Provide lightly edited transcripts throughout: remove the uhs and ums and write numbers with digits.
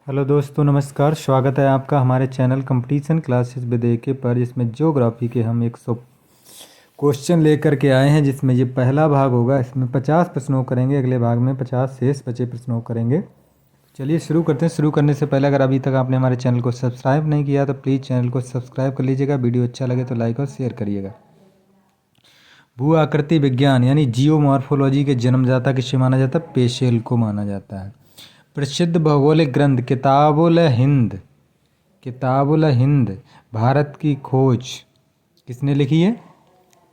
Hello दोस्तों, नमस्कार। स्वागत है आपका हमारे channel competition classes with AK पर, जिसमें ज्योग्राफी के हम 100 क्वेश्चन लेकर के आए हैं। जिसमें ये पहला भाग होगा। इसमें 50 प्रश्नों करेंगे, अगले भाग में 50 शेष बचे प्रश्नों करेंगे। चलिए शुरू करते हैं। शुरू करने से पहले अगर अभी तक आपने हमारे चैनल को सब्सक्राइब नहीं किया तो प्लीज़ चैनल को सब्सक्राइब कर लीजिएगा। वीडियो अच्छा लगे तो लाइक और शेयर करिएगा। भू आकृति विज्ञान यानी जियोमॉर्फोलॉजी के जन्मदाता किसे माना जाता है? पेशेल को माना जाता है। प्रसिद्ध भौगोलिक ग्रंथ किताबुल हिंद भारत की खोज किसने लिखी है?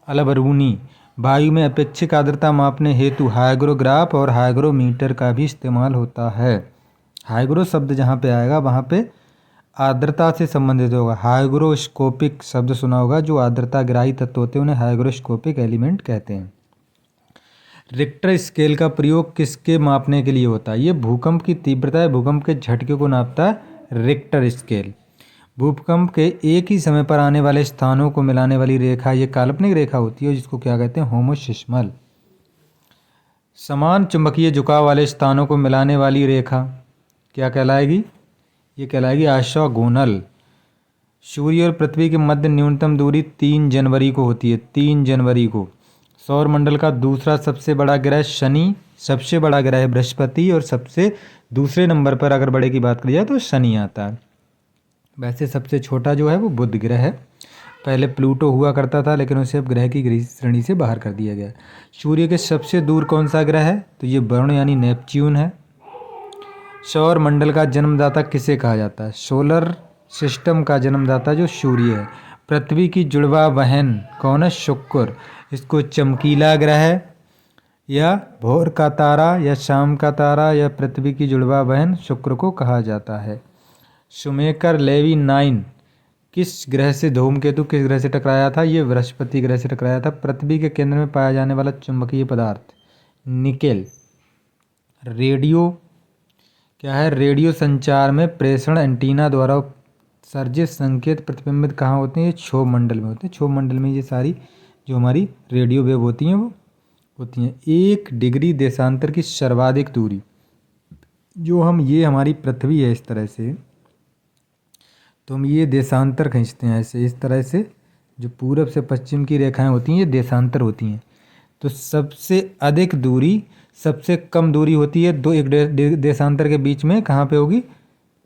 अल-बरूनी। वायु में अपेक्षिक आर्द्रता मापने हेतु हाइग्रोग्राफ और हाइग्रोमीटर का भी इस्तेमाल होता है। हाइग्रो शब्द जहाँ पे आएगा वहाँ पे आर्द्रता से संबंधित होगा। हाइग्रोस्कोपिक शब्द सुना होगा, जो आर्द्रता ग्राही तत्व होते हैं उन्हें हाइग्रोस्कोपिक एलिमेंट कहते हैं। रिक्टर स्केल का प्रयोग किसके मापने के लिए होता है? ये भूकंप की तीव्रता है, भूकंप के झटके को नापता है रिक्टर स्केल। भूकंप के एक ही समय पर आने वाले स्थानों को मिलाने वाली रेखा ये काल्पनिक रेखा होती है, जिसको क्या कहते हैं? होमोसिस्मल। समान चुंबकीय झुकाव वाले स्थानों को मिलाने वाली रेखा क्या कहलाएगी? ये कहलाएगी आइसोगोनल। सूर्य और पृथ्वी के मध्य न्यूनतम दूरी 3 जनवरी को होती है। 3 जनवरी को। सौर मंडल का दूसरा सबसे बड़ा ग्रह शनि, सबसे बड़ा ग्रह बृहस्पति, और सबसे दूसरे नंबर पर अगर बड़े की बात करी जाए तो शनि आता है। वैसे सबसे छोटा जो है वो बुध ग्रह है। पहले प्लूटो हुआ करता था, लेकिन उसे अब ग्रह की श्रेणी से बाहर कर दिया गया। सूर्य के सबसे दूर कौन सा ग्रह है? तो ये वरुण यानी नेपच्यून है। सौर मंडल का जन्मदाता किसे कहा जाता है? सोलर सिस्टम का जन्मदाता जो सूर्य है। पृथ्वी की जुड़वा बहन कौन है? शुक्र। इसको चमकीला ग्रह या भोर का तारा या शाम का तारा या पृथ्वी की जुड़वा बहन शुक्र को कहा जाता है। शुमेकर लेवी 9 किस ग्रह से, धूमकेतु किस ग्रह से टकराया था? ये बृहस्पति ग्रह से टकराया था। पृथ्वी के केंद्र में पाया जाने वाला चुंबकीय पदार्थ निकेल। रेडियो क्या है? रेडियो संचार में प्रेषण एंटीना द्वारा उत्सर्जित संकेत प्रतिबिंबित कहाँ होते हैं? ये क्षोभ मंडल में होते हैं। क्षोभ मंडल में ये सारी जो हमारी रेडियो वेव होती हैं वो होती हैं। 1 डिग्री देशांतर की सर्वाधिक दूरी जो ये हमारी पृथ्वी है इस तरह से, तो हम ये देशांतर खींचते हैं ऐसे, इस तरह से। जो पूरब से पश्चिम की रेखाएं होती हैं ये देशांतर होती हैं। तो सबसे अधिक दूरी, सबसे कम दूरी होती है एक देशांतर के बीच में, कहाँ पे होगी?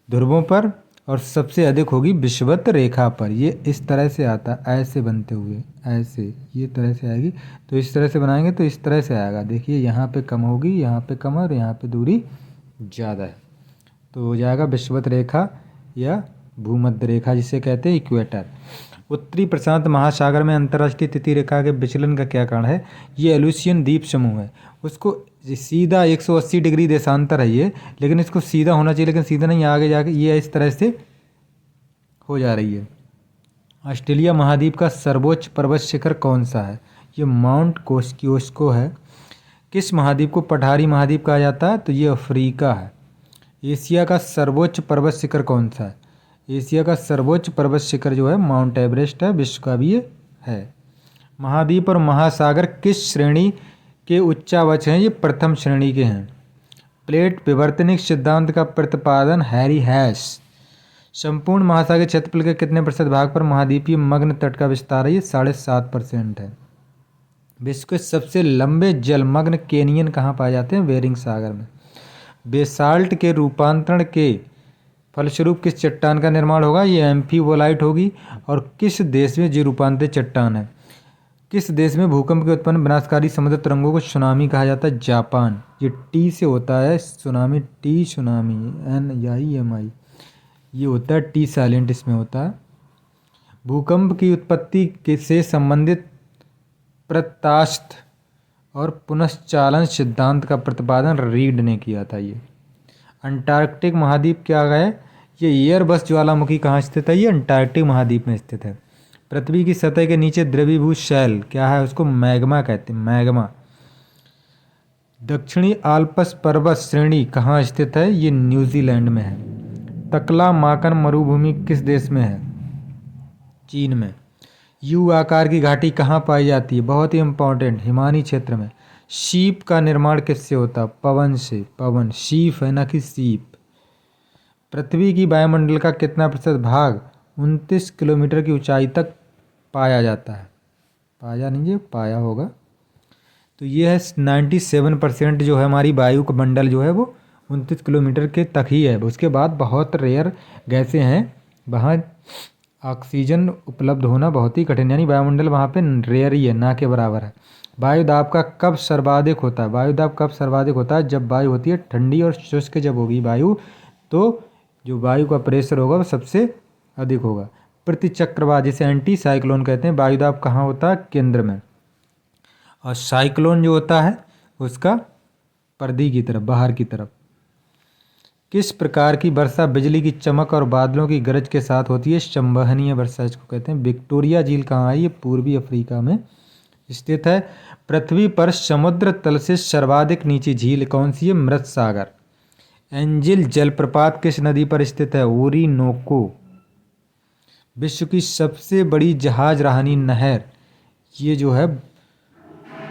ध्रुवों पर। और सबसे अधिक होगी विषुवत रेखा पर। ये इस तरह से आता है, ऐसे बनते हुए, ऐसे ये तरह से आएगी। तो इस तरह से बनाएंगे तो इस तरह से आएगा। देखिए यहाँ पे कम होगी, यहाँ पे कम, और यहाँ पे दूरी ज़्यादा है, तो हो जाएगा विषुवत रेखा या भूमध्य रेखा, जिसे कहते हैं इक्वेटर। उत्तरी प्रशांत महासागर में अंतर्राष्ट्रीय तिथि रेखा के विचलन का क्या कारण है? ये एलुसियन द्वीप समूह है। उसको सीधा 180 डिग्री देशांतर है ये, लेकिन इसको सीधा होना चाहिए, लेकिन सीधा नहीं, आगे जाके ये इस तरह से हो जा रही है। ऑस्ट्रेलिया महाद्वीप का सर्वोच्च पर्वत शिखर कौन सा है? ये माउंट कोस्कियोस्को है। किस महाद्वीप को पठारी महाद्वीप कहा जाता है? तो ये अफ्रीका है। एशिया का सर्वोच्च पर्वत शिखर कौन सा है? एशिया का सर्वोच्च पर्वत शिखर जो है माउंट एवरेस्ट है, विश्व का भी ये है। महाद्वीप और महासागर किस श्रेणी के उच्चावच हैं? ये प्रथम श्रेणी के हैं। प्लेट विवर्तनिक सिद्धांत का प्रतिपादन हैरी हैश। संपूर्ण महासागर क्षेत्रफल के कितने प्रतिशत भाग पर महाद्वीपीय मग्न तट का विस्तार है? ये 7.5% है। विश्व के सबसे लंबे जलमग्न कैनियन कहाँ पाए जाते हैं? बेरिंग सागर में। बेसाल्ट के रूपांतरण के फलस्वरूप किस चट्टान का निर्माण होगा? ये एम्फीबोलाइट होगी। और किस देश में ये रूपांतरित चट्टान है? किस देश में भूकंप के उत्पन्न विनाशकारी समुद्र तरंगों को सुनामी कहा जाता है? जापान। ये टी से होता है सुनामी, टी सुनामी, NIMI ये होता है, टी साइलेंट इसमें होता है। भूकंप की उत्पत्ति से संबंधित प्रत्यास्थ और पुनश्चालन सिद्धांत का प्रतिपादन रीड ने किया था। ये अंटार्कटिक महाद्वीप क्या है? ये एयरबस ज्वालामुखी कहाँ स्थित है? ये अंटार्कटिक महाद्वीप में स्थित है। पृथ्वी की सतह के नीचे द्रवीभूत शैल क्या है? उसको मैग्मा कहते हैं, मैग्मा। दक्षिणी आल्प्स पर्वत श्रेणी कहाँ स्थित है? ये न्यूजीलैंड में है। तकलामाकन मरुभूमि किस देश में है? चीन में। यू आकार की घाटी कहाँ पाई जाती है? बहुत ही इंपॉर्टेंट, हिमानी क्षेत्र में। शीप का निर्माण किससे होता? पवन से। पवन, शीप है ना कि सीप। पृथ्वी की वायुमंडल का कितना प्रतिशत भाग 29 किलोमीटर की ऊंचाई तक पाया जाता है? पाया नहीं, ये पाया होगा। तो ये है 97% जो है हमारी वायु का मंडल जो है वो 29 किलोमीटर के तक ही है। उसके बाद बहुत रेयर गैसें हैं, वहाँ ऑक्सीजन उपलब्ध होना बहुत ही कठिन, यानी वायुमंडल वहाँ पे रेयर ही है, ना के बराबर है। वायुदाब का कब सर्वाधिक होता है? वायुदाब कब सर्वाधिक होता है? जब वायु होती है ठंडी और शुष्क जब होगी वायु, तो जो वायु का प्रेशर होगा वो सबसे अधिक होगा। प्रतिचक्रवात जिसे एंटी साइक्लोन कहते हैं, वायुदाब कहाँ होता है? केंद्र में। और साइक्लोन जो होता है उसका परिधि की तरफ, बाहर की तरफ। किस प्रकार की वर्षा बिजली की चमक और बादलों की गरज के साथ होती है? संवहनीय वर्षा इसको कहते हैं। विक्टोरिया झील कहाँ है? ये पूर्वी अफ्रीका में स्थित है। पृथ्वी पर समुद्र तल से सर्वाधिक नीची झील कौन सी है? मृत सागर। एंजिल जलप्रपात किस नदी पर स्थित है? ओरिनोको। विश्व की सबसे बड़ी जहाज रानी नहर, ये जो है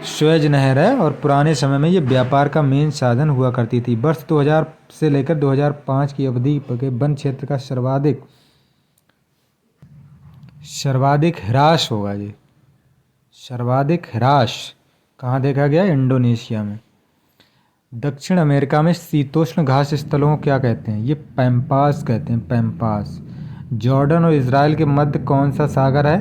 स्वेज नहर है, और पुराने समय में ये व्यापार का मेन साधन हुआ करती थी। वर्ष 2000 से लेकर 2005 की अवधि के वन क्षेत्र का सर्वाधिक ह्रास होगा। ये सर्वाधिक ह्रास कहाँ देखा गया? इंडोनेशिया में। दक्षिण अमेरिका में शीतोष्ण घास स्थलों को क्या कहते हैं? ये पैम्पास कहते हैं, पैम्पास। जॉर्डन और इजराइल के मध्य कौन सा सागर है?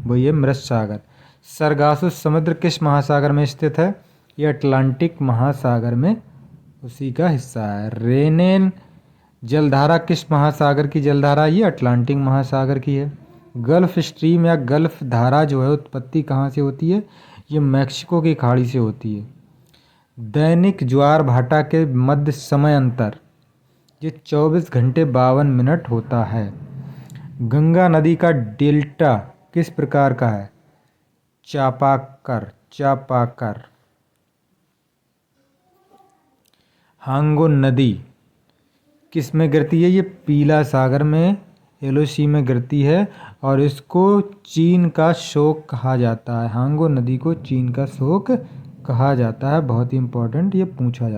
वो ये मृत सागर। सरगासो समुद्र किस महासागर में स्थित है? ये अटलांटिक महासागर में उसी का हिस्सा है। रेनेन जलधारा किस महासागर की जलधारा? ये अटलांटिक महासागर की है। गल्फ स्ट्रीम या गल्फ धारा जो है उत्पत्ति कहाँ से होती है? ये मैक्सिको की खाड़ी से होती है। दैनिक ज्वार भाटा के मध्य समय अंतर, ये 24 घंटे 52 मिनट होता है। गंगा नदी का डेल्टा किस प्रकार का है? चापाकर। हांगो नदी किस में गिरती है? ये पीला सागर में, येलो सी में गिरती है, और इसको चीन का शोक कहा जाता है। हांगो नदी को चीन का शोक कहा जाता है। बहुत ही इंपॉर्टेंट, ये पूछा जाता है।